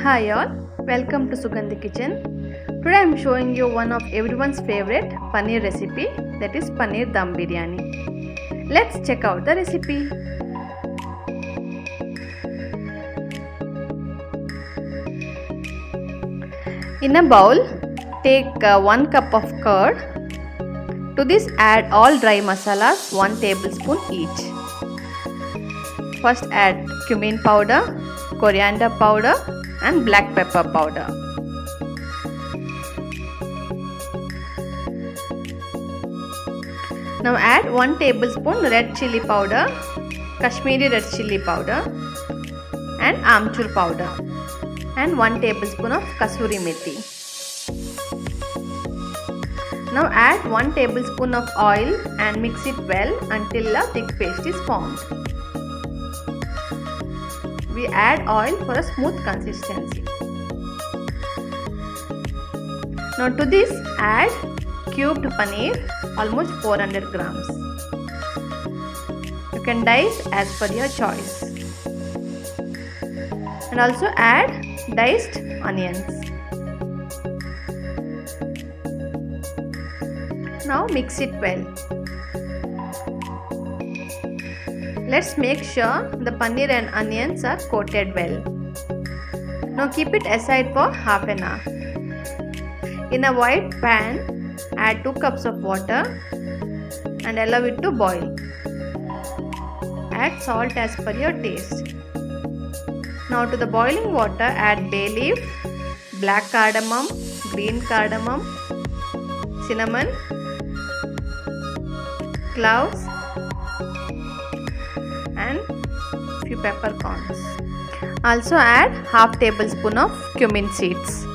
Hi all, welcome to Sugandhi Kitchen. Today I am showing you one of everyone's favorite paneer recipe, that is paneer dum biryani. Let's check out the recipe. In a bowl, take 1 cup of curd. To this add all dry masalas 1 tablespoon each. First add cumin powder, coriander powder and black pepper powder. Now add 1 tablespoon red chilli powder, Kashmiri red chilli powder and amchur powder and 1 tablespoon of kasuri methi. Now add 1 tablespoon of oil and mix it well until a thick paste is formed. We add oil for a smooth consistency. Now to this add cubed paneer, almost 400 grams. You can dice as per your choice. And also add diced onions. Now mix it well. Let's make sure the paneer and onions are coated well. Now keep it aside for half an hour. In a wide pan, add 2 cups of water and allow it to boil. Add salt as per your taste. Now to the boiling water add bay leaf, black cardamom, green cardamom, cinnamon, cloves and few peppercorns. Also add half tablespoon of cumin seeds.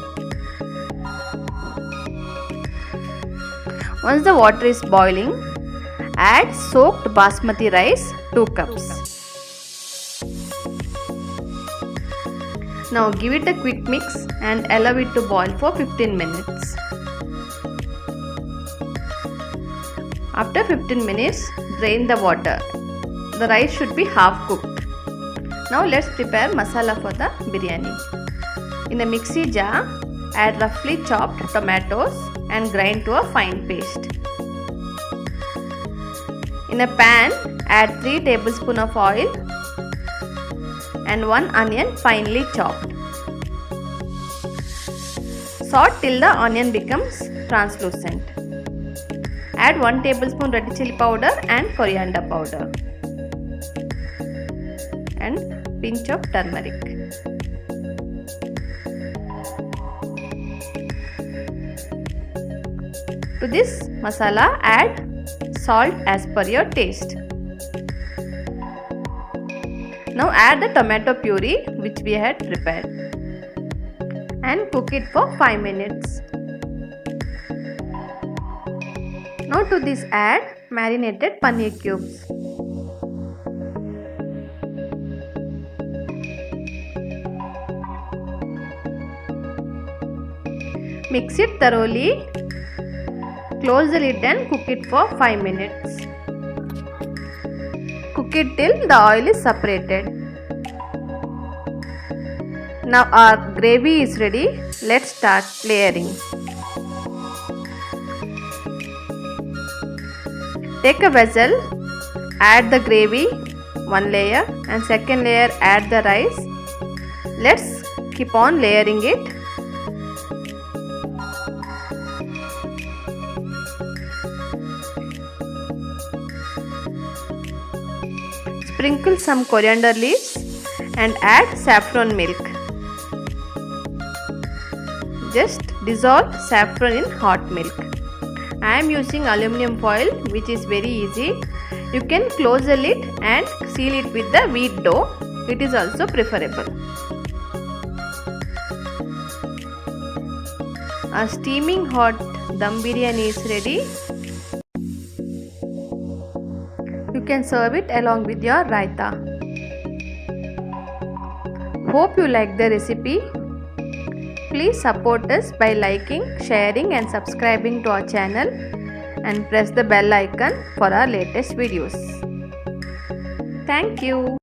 Once the water is boiling, add soaked basmati rice 2 cups. Now give it a quick mix and allow it to boil for 15 minutes. After 15 minutes, drain the water. The rice should be half cooked. Now let's prepare masala for the biryani. In a mixie jar, add roughly chopped tomatoes and grind to a fine paste. In a pan, add 3 tablespoons of oil and 1 onion finely chopped. Saute till the onion becomes translucent. Add 1 tablespoon red chilli powder and coriander powder and pinch of turmeric. To this masala add salt as per your taste. Now add the tomato puree which we had prepared and cook it for 5 minutes. Now to this add marinated paneer cubes. Mix it thoroughly. Close the lid and cook it for 5 minutes. Cook it till the oil is separated. Now our gravy is ready. Let's start layering. Take a vessel, add the gravy, 1 layer and second layer add the rice. Let's keep on layering it. Sprinkle some coriander leaves and add saffron milk. Just dissolve saffron in hot milk. I am using aluminum foil which is very easy. You can close the lid and seal it with the wheat dough. It is also preferable. A steaming hot dum biryani is ready. You can serve it along with your raita. Hope you like the recipe. Please support us by liking, sharing and subscribing to our channel and press the bell icon for our latest videos. Thank you.